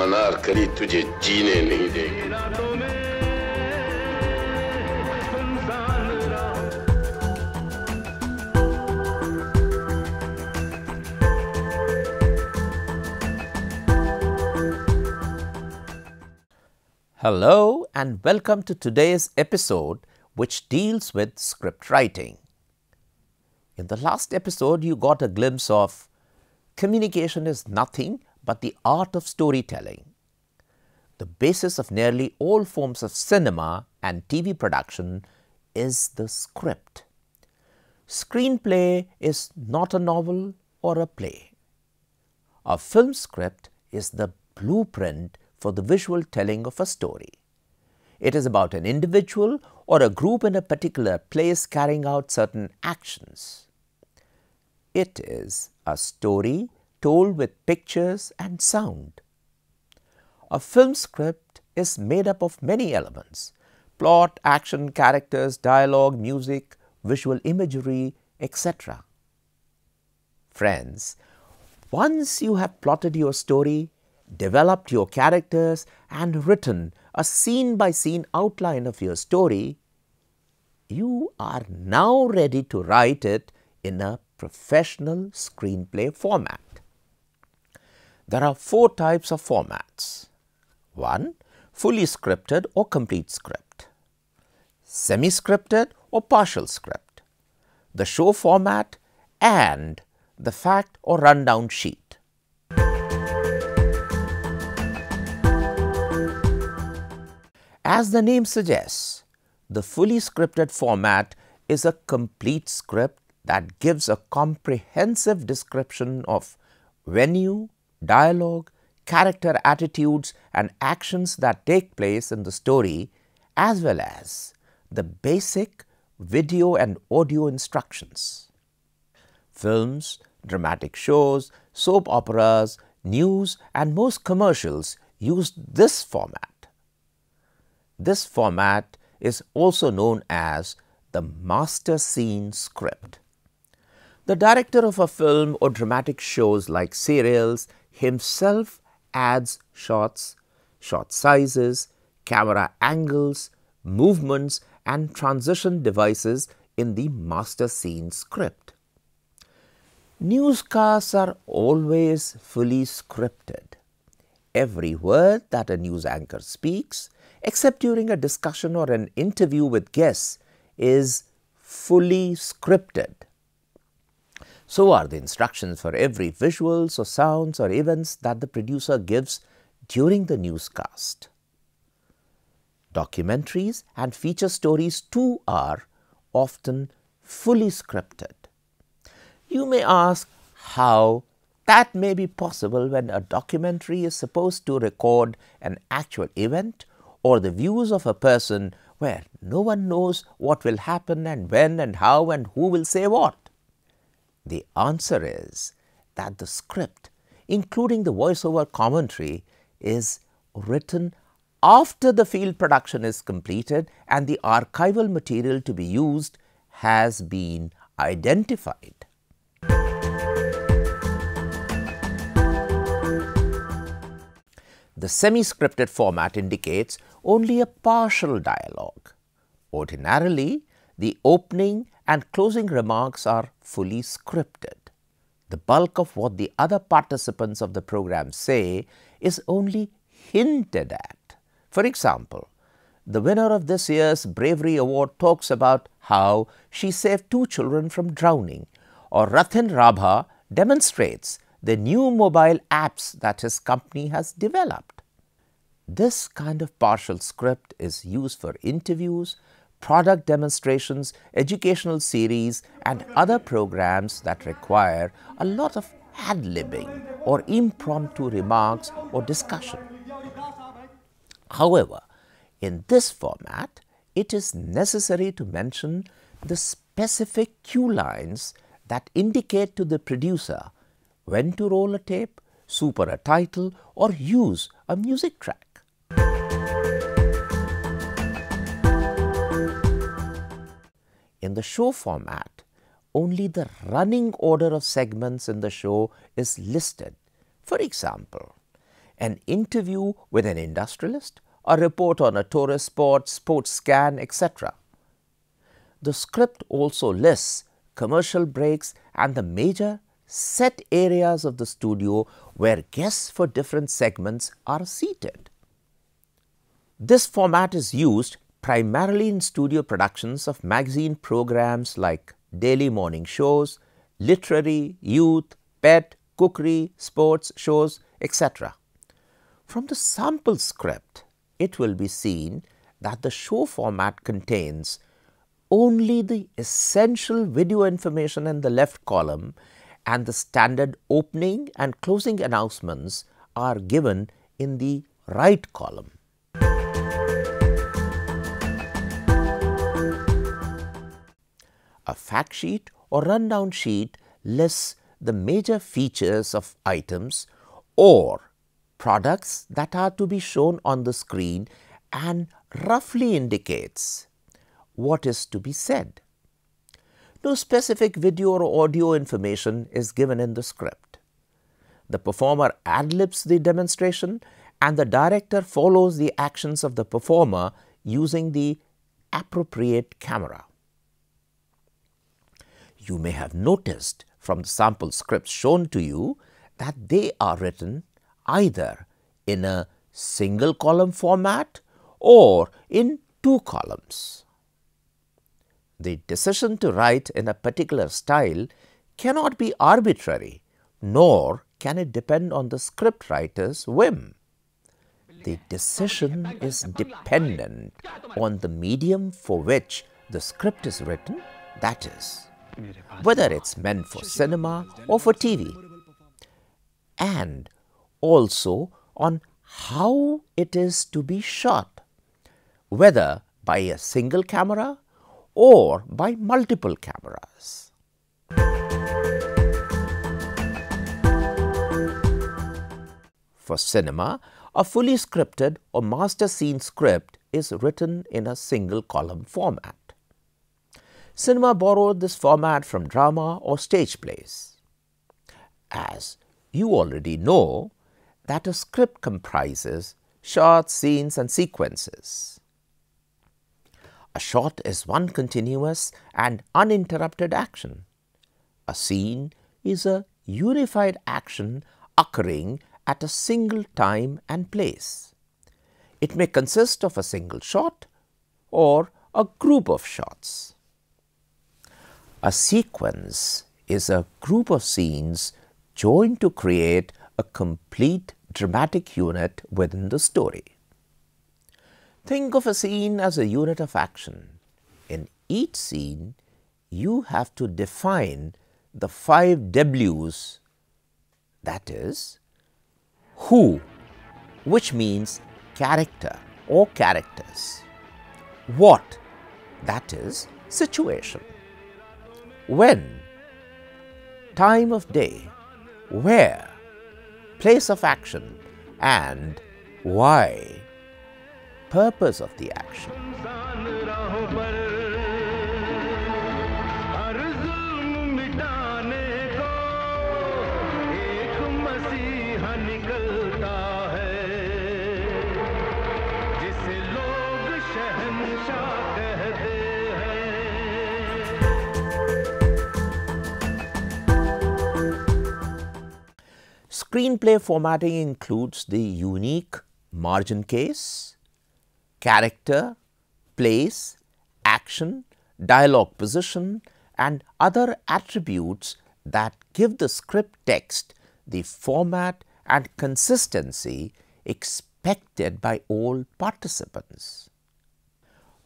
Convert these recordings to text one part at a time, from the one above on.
मनार करी तुझे जीने नहीं देगी। Hello and welcome to today's episode, which deals with script writing. In the last episode, you got a glimpse of communication is nothing but the art of storytelling. The basis of nearly all forms of cinema and TV production is the script. Screenplay is not a novel or a play. A film script is the blueprint for the visual telling of a story. It is about an individual or a group in a particular place carrying out certain actions. It is a story told with pictures and sound. A film script is made up of many elements: plot, action, characters, dialogue, music, visual imagery, etc. Friends, once you have plotted your story, developed your characters and written a scene-by-scene outline of your story, you are now ready to write it in a professional screenplay format. There are 4 types of formats. 1. Fully scripted or complete script. Semi-scripted or partial script. The show format and the fact or rundown sheet. As the name suggests, the fully scripted format is a complete script that gives a comprehensive description of venue, dialogue, character attitudes and actions that take place in the story, as well as the basic video and audio instructions. Films, dramatic shows, soap operas, news and most commercials use this format. This format is also known as the master scene script. The director of a film or dramatic shows like serials himself adds shots, shot sizes, camera angles, movements and transition devices in the master scene script. Newscasts are always fully scripted. Every word that a news anchor speaks, except during a discussion or an interview with guests, is fully scripted. So are the instructions for every visuals or sounds or events that the producer gives during the newscast. Documentaries and feature stories too are often fully scripted. You may ask how that may be possible when a documentary is supposed to record an actual event or the views of a person where no one knows what will happen and when and how and who will say what. The answer is that the script, including the voiceover commentary, is written after the field production is completed and the archival material to be used has been identified. The semi-scripted format indicates only a partial dialogue. Ordinarily, the opening and closing remarks are fully scripted. The bulk of what the other participants of the program say is only hinted at. For example, the winner of this year's Bravery Award talks about how she saved 2 children from drowning, or Rathin Rabha demonstrates the new mobile apps that his company has developed. This kind of partial script is used for interviews, product demonstrations, educational series and other programs that require a lot of ad-libbing or impromptu remarks or discussion. However, in this format, it is necessary to mention the specific cue lines that indicate to the producer when to roll a tape, super a title or use a music track. In the show format, only the running order of segments in the show is listed. For example, an interview with an industrialist, a report on a tourist spot, sports scan, etc. The script also lists commercial breaks and the major set areas of the studio where guests for different segments are seated. This format is used primarily in studio productions of magazine programs like daily morning shows, literary, youth, pet, cookery, sports shows, etc. From the sample script, it will be seen that the show format contains only the essential video information in the left column, and the standard opening and closing announcements are given in the right column. A fact sheet or rundown sheet lists the major features of items or products that are to be shown on the screen and roughly indicates what is to be said. No specific video or audio information is given in the script. The performer ad-libs the demonstration and the director follows the actions of the performer using the appropriate camera. You may have noticed from the sample scripts shown to you that they are written either in a single column format or in 2 columns. The decision to write in a particular style cannot be arbitrary, nor can it depend on the scriptwriter's whim. The decision is dependent on the medium for which the script is written, that is, whether it's meant for cinema or for TV, and also on how it is to be shot, whether by a single camera or by multiple cameras. For cinema, a fully scripted or master scene script is written in a single column format. Cinema borrowed this format from drama or stage plays. As you already know that a script comprises shots, scenes and sequences. A shot is one continuous and uninterrupted action. A scene is a unified action occurring at a single time and place. It may consist of a single shot or a group of shots. A sequence is a group of scenes joined to create a complete dramatic unit within the story. Think of a scene as a unit of action. In each scene, you have to define the 5 W's, that is, who, which means character or characters, what, that is, situation, when, time of day, where, place of action, and why, purpose of the action. Screenplay formatting includes the unique margin case, character, place, action, dialogue position, and other attributes that give the script text the format and consistency expected by all participants.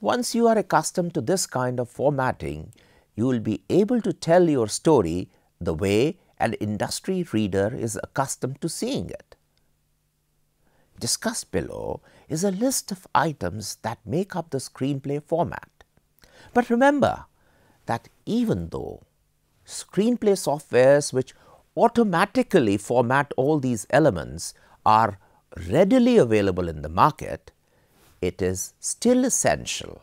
Once you are accustomed to this kind of formatting, you will be able to tell your story the way an industry reader is accustomed to seeing it. Discussed below is a list of items that make up the screenplay format. But remember that even though screenplay softwares which automatically format all these elements are readily available in the market, it is still essential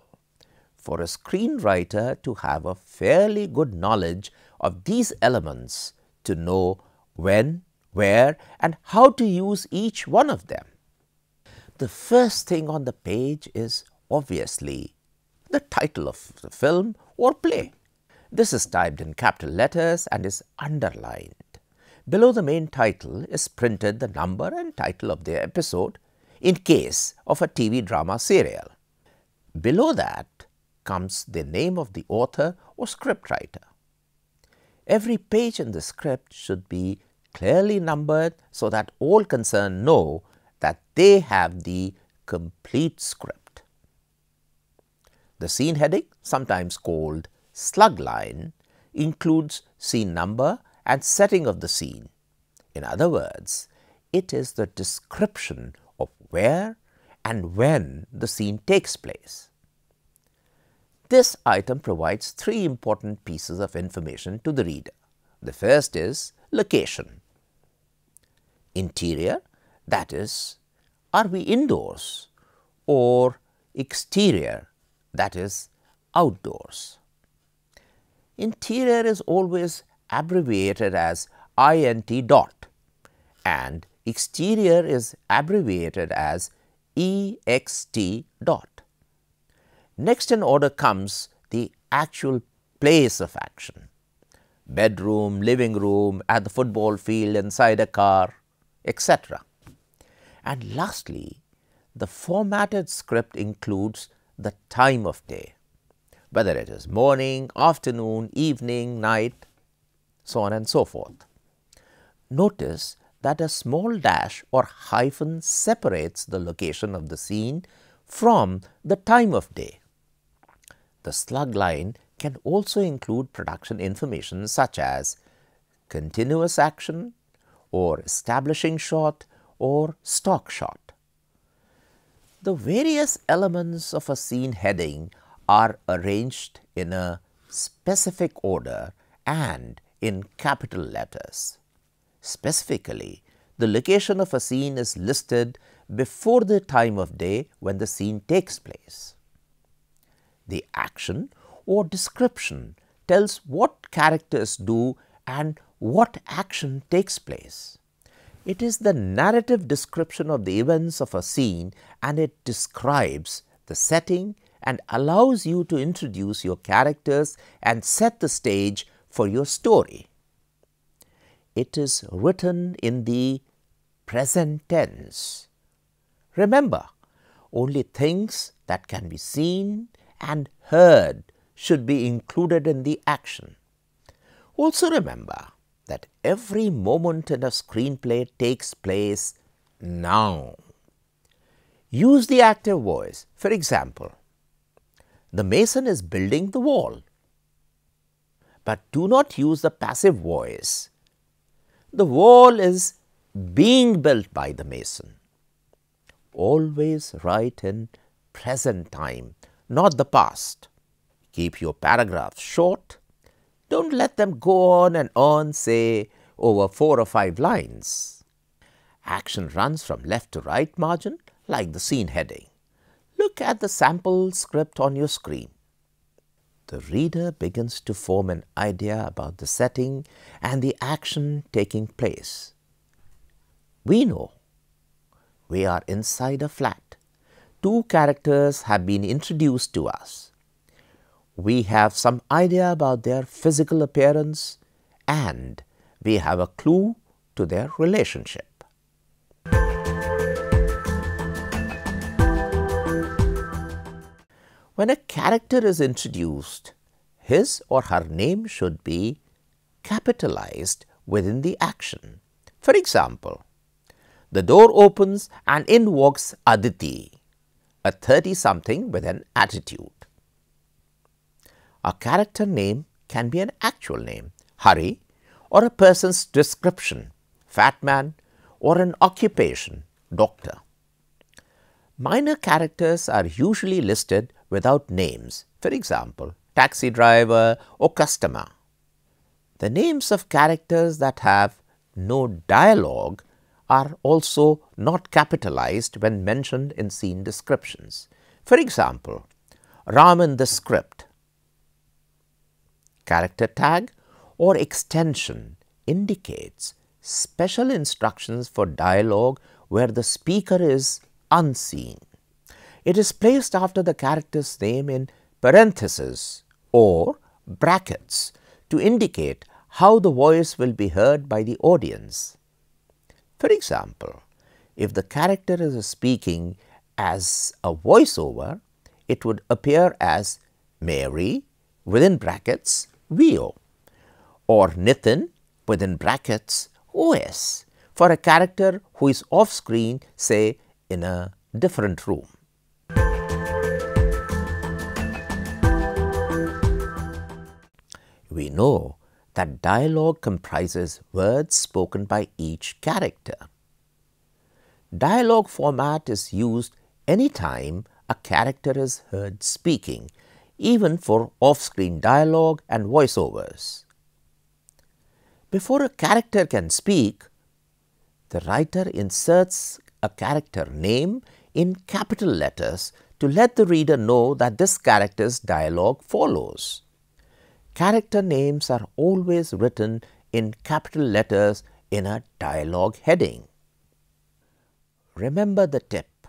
for a screenwriter to have a fairly good knowledge of these elements to know when, where and how to use each one of them. The first thing on the page is obviously the title of the film or play. This is typed in capital letters and is underlined. Below the main title is printed the number and title of the episode in case of a TV drama serial. Below that comes the name of the author or scriptwriter. Every page in the script should be clearly numbered so that all concerned know that they have the complete script. The scene heading, sometimes called slug line, includes scene number and setting of the scene. In other words, it is the description of where and when the scene takes place. This item provides three important pieces of information to the reader. The first is location. Interior, that is, are we indoors, or exterior, that is, outdoors. Interior is always abbreviated as INT dot and exterior is abbreviated as EXT dot. Next in order comes the actual place of action: bedroom, living room, at the football field, inside a car, etc. And lastly, the formatted script includes the time of day, whether it is morning, afternoon, evening, night, so on and so forth. Notice that a small dash or hyphen separates the location of the scene from the time of day. The slug line can also include production information such as continuous action or establishing shot or stock shot. The various elements of a scene heading are arranged in a specific order and in capital letters. Specifically, the location of a scene is listed before the time of day when the scene takes place. The action or description tells what characters do and what action takes place. It is the narrative description of the events of a scene, and it describes the setting and allows you to introduce your characters and set the stage for your story. It is written in the present tense. Remember, only things that can be seen and heard should be included in the action. Also remember that every moment in a screenplay takes place now. Use the active voice. For example, the mason is building the wall. But do not use the passive voice. The wall is being built by the mason. Always write in present time, not the past. Keep your paragraphs short. Don't let them go on and on, say, over 4 or 5 lines. Action runs from left to right margin like the scene heading. Look at the sample script on your screen. The reader begins to form an idea about the setting and the action taking place. We know we are inside a flat. 2 characters have been introduced to us. We have some idea about their physical appearance and we have a clue to their relationship. When a character is introduced, his or her name should be capitalized within the action. For example, the door opens and in walks Aditi, a 30-something with an attitude. A character name can be an actual name, Hari, or a person's description, fat man, or an occupation, doctor. Minor characters are usually listed without names, for example, taxi driver or customer. The names of characters that have no dialogue are also not capitalized when mentioned in scene descriptions. For example, Ram in the script. Character tag or extension indicates special instructions for dialogue where the speaker is unseen. It is placed after the character's name in parentheses or brackets to indicate how the voice will be heard by the audience. For example, if the character is speaking as a voiceover, it would appear as Mary within brackets VO or Nitin within brackets OS for a character who is off screen, say in a different room. We know that dialogue comprises words spoken by each character. Dialogue format is used anytime a character is heard speaking, even for off-screen dialogue and voiceovers. Before a character can speak, the writer inserts a character name in capital letters to let the reader know that this character's dialogue follows. Character names are always written in capital letters in a dialogue heading. Remember the tip.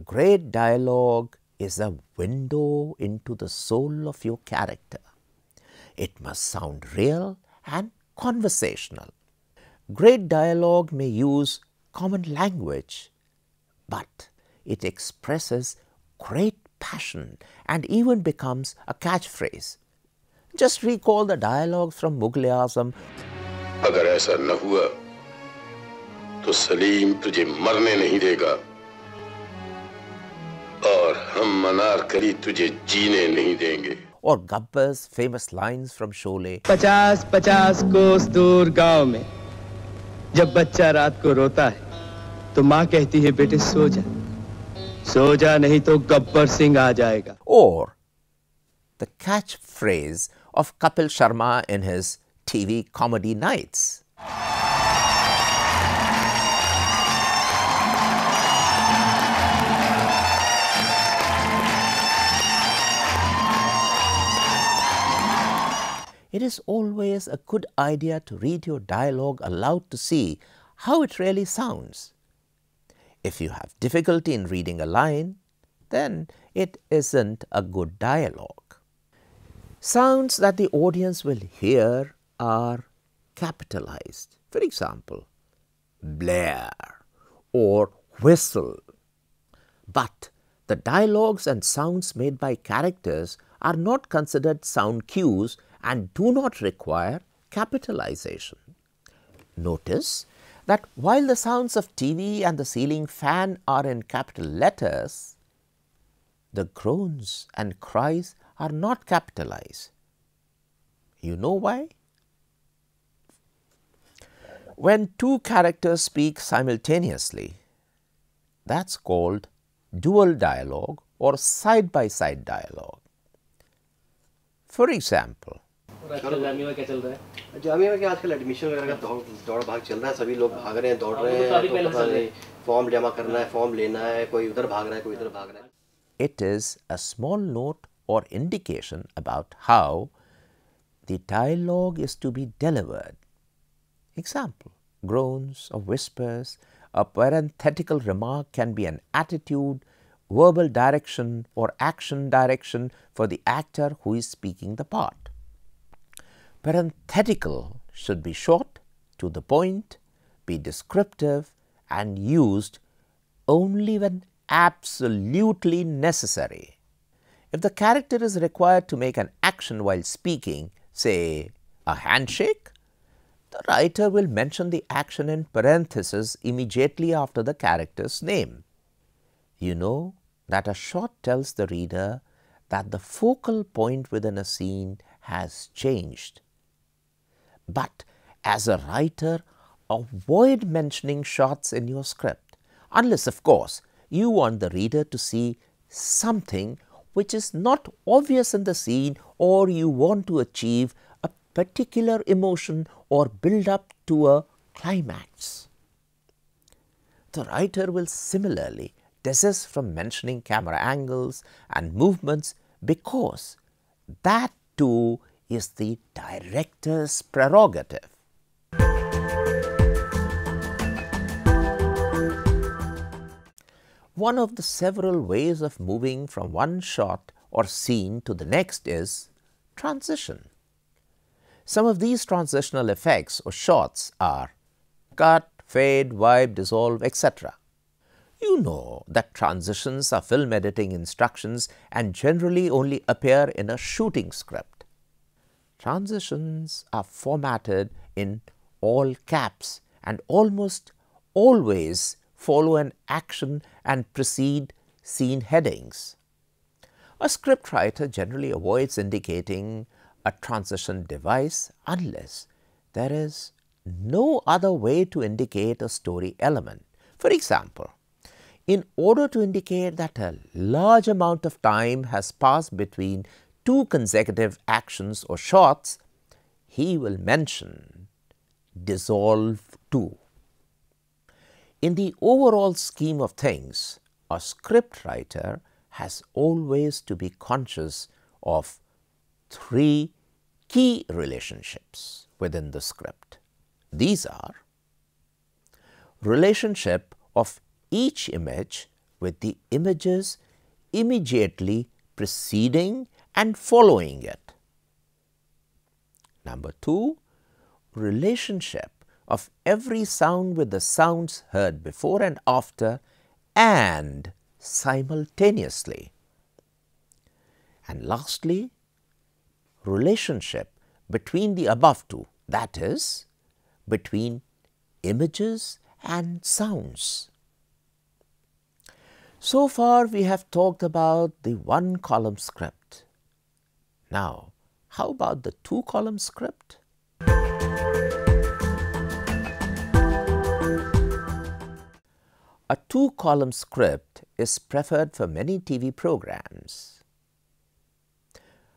Great dialogue is a window into the soul of your character. It must sound real and conversational. Great dialogue may use common language, but it expresses great passion and even becomes a catchphrase. Just recall the dialogues from Mughal-e-Azam. अगर ऐसा न हुआ तो सलीम तुझे मरने नहीं देगा और हम अनारकली तुझे जीने नहीं देंगे. Or Gabbar's famous lines from Sholay. 50-50 कोस दूर गांव में जब बच्चा रात को रोता है तो माँ कहती है बेटे सो जा नहीं तो गब्बर सिंह आ जाएगा. Or the catchphrase of Kapil Sharma in his TV comedy nights. It is always a good idea to read your dialogue aloud to see how it really sounds. If you have difficulty in reading a line, then it isn't a good dialogue. Sounds that the audience will hear are capitalized. For example, blare or whistle. But the dialogues and sounds made by characters are not considered sound cues and do not require capitalization. Notice that while the sounds of TV and the ceiling fan are in capital letters, the groans and cries are not capitalized. You know why? When two characters speak simultaneously, that's called dual dialogue or side-by-side dialogue. For example, Jamia में क्या चल रहा है? जामिया में क्या आजकल admission वगैरह का दौड़ भाग चल रहा है. सभी लोग भाग रहे हैं, दौड़ रहे हैं. तो पता नहीं फॉर्म जमा करना है, फॉर्म लेना है, कोई उधर भाग रहा है, कोई इधर भाग रहा है. It is a small note or indication about how the dialogue is to be delivered. Example, groans or whispers. A parenthetical remark can be an attitude, verbal direction or action direction for the actor who is speaking the part. Parenthetical should be short, to the point, be descriptive and used only when absolutely necessary. If the character is required to make an action while speaking, say a handshake, the writer will mention the action in parentheses immediately after the character's name. You know that a shot tells the reader that the focal point within a scene has changed. But as a writer, avoid mentioning shots in your script, unless of course you want the reader to see something which is not obvious in the scene, or you want to achieve a particular emotion or build up to a climax. The writer will similarly desist from mentioning camera angles and movements because that too is the director's prerogative. One of the several ways of moving from one shot or scene to the next is transition. Some of these transitional effects or shots are cut, fade, wipe, dissolve, etc. You know that transitions are film editing instructions and generally only appear in a shooting script. Transitions are formatted in all caps and almost always follow an action and precede scene headings. A scriptwriter generally avoids indicating a transition device unless there is no other way to indicate a story element. For example, in order to indicate that a large amount of time has passed between two consecutive actions or shots, he will mention dissolve to. In the overall scheme of things, a scriptwriter has always to be conscious of three key relationships within the script. These are relationship of each image with the images immediately preceding and following it. Number 2, relationship of every sound with the sounds heard before and after and simultaneously. And lastly, relationship between the above two, that is, between images and sounds. So far we have talked about the one-column script. Now, how about the two-column script? A two-column script is preferred for many TV programs.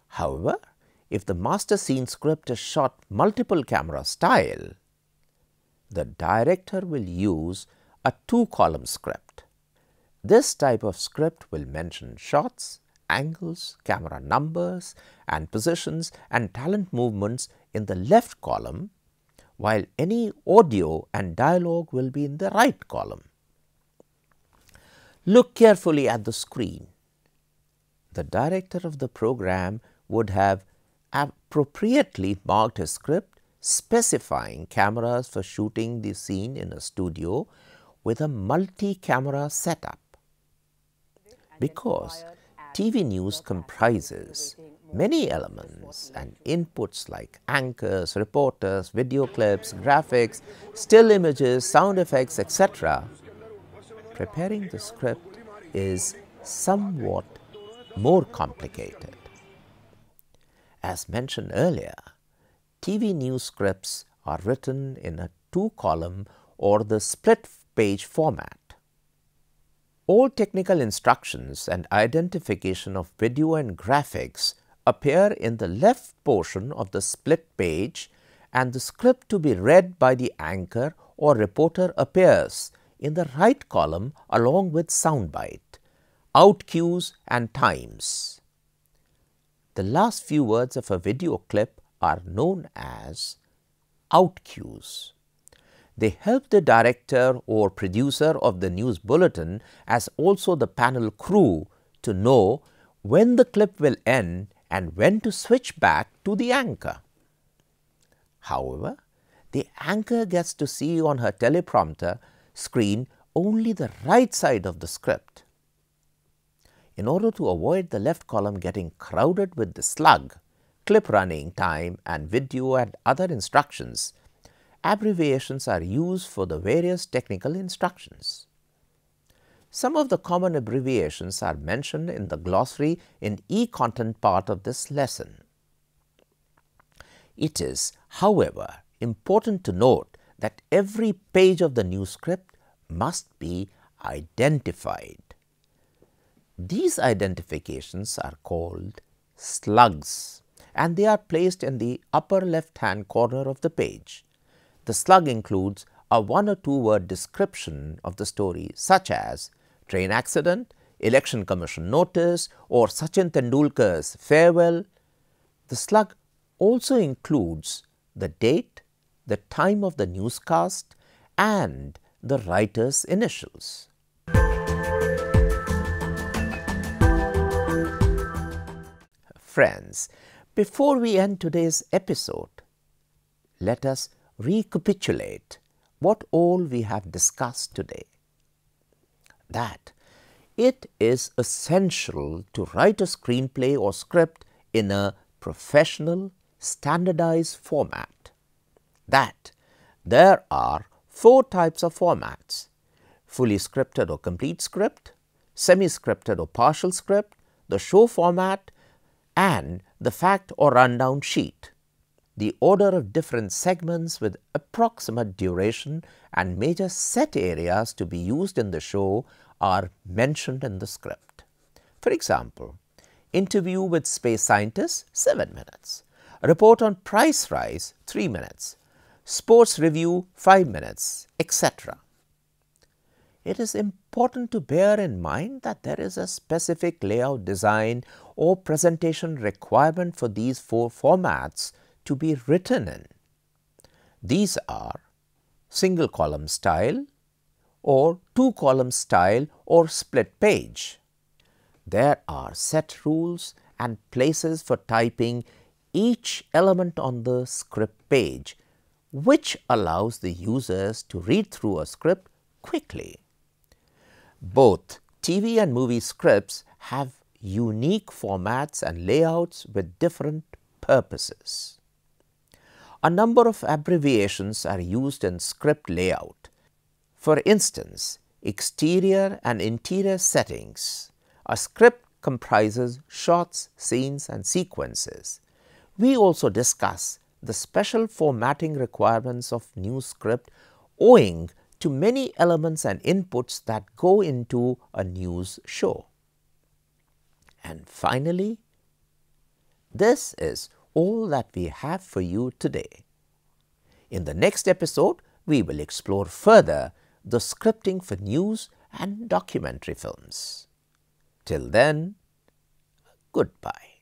However, if the master scene script is shot multiple camera style, the director will use a two-column script. This type of script will mention shots, angles, camera numbers and positions and talent movements in the left column, while any audio and dialogue will be in the right column. Look carefully at the screen. The director of the program would have appropriately marked his script specifying cameras for shooting the scene in a studio with a multi-camera setup. Because TV news comprises many elements and inputs like anchors, reporters, video clips, graphics, still images, sound effects, etc., preparing the script is somewhat more complicated. As mentioned earlier, TV news scripts are written in a two-column or the split-page format. All technical instructions and identification of video and graphics appear in the left portion of the split page, and the script to be read by the anchor or reporter appears in the right column along with soundbite, out cues and times. The last few words of a video clip are known as out cues. They help the director or producer of the news bulletin as also the panel crew to know when the clip will end and when to switch back to the anchor. However, the anchor gets to see on her teleprompter screen only the right side of the script. In order to avoid the left column getting crowded with the slug, clip running time and video and other instructions, abbreviations are used for the various technical instructions. Some of the common abbreviations are mentioned in the glossary in e-content part of this lesson. It is, however, important to note that every page of the news script must be identified. These identifications are called slugs and they are placed in the upper left-hand corner of the page. The slug includes a 1 or 2 word description of the story such as train accident, election commission notice or Sachin Tendulkar's farewell. The slug also includes the date, the time of the newscast and the writer's initials. friends, before we end today's episode, let us recapitulate what all we have discussed today. That it is essential to write a screenplay or script in a professional, standardized format. That there are 4 types of formats: fully scripted or complete script, semi-scripted or partial script, the show format, and the fact or rundown sheet. The order of different segments with approximate duration and major set areas to be used in the show are mentioned in the script. For example, interview with space scientists, 7 minutes. Report on price rise, 3 minutes. Sports review, 5 minutes, etc. It is important to bear in mind that there is a specific layout design or presentation requirement for these 4 formats to be written in. These are single column style or 2 column style or split page. There are set rules and places for typing each element on the script page, which allows the users to read through a script quickly. Both TV and movie scripts have unique formats and layouts with different purposes. A number of abbreviations are used in script layout. For instance, exterior and interior settings. A script comprises shots, scenes, and sequences. We also discuss the special formatting requirements of new script owing to many elements and inputs that go into a news show. And finally, this is all that we have for you today. In the next episode, we will explore further the scripting for news and documentary films. Till then, goodbye.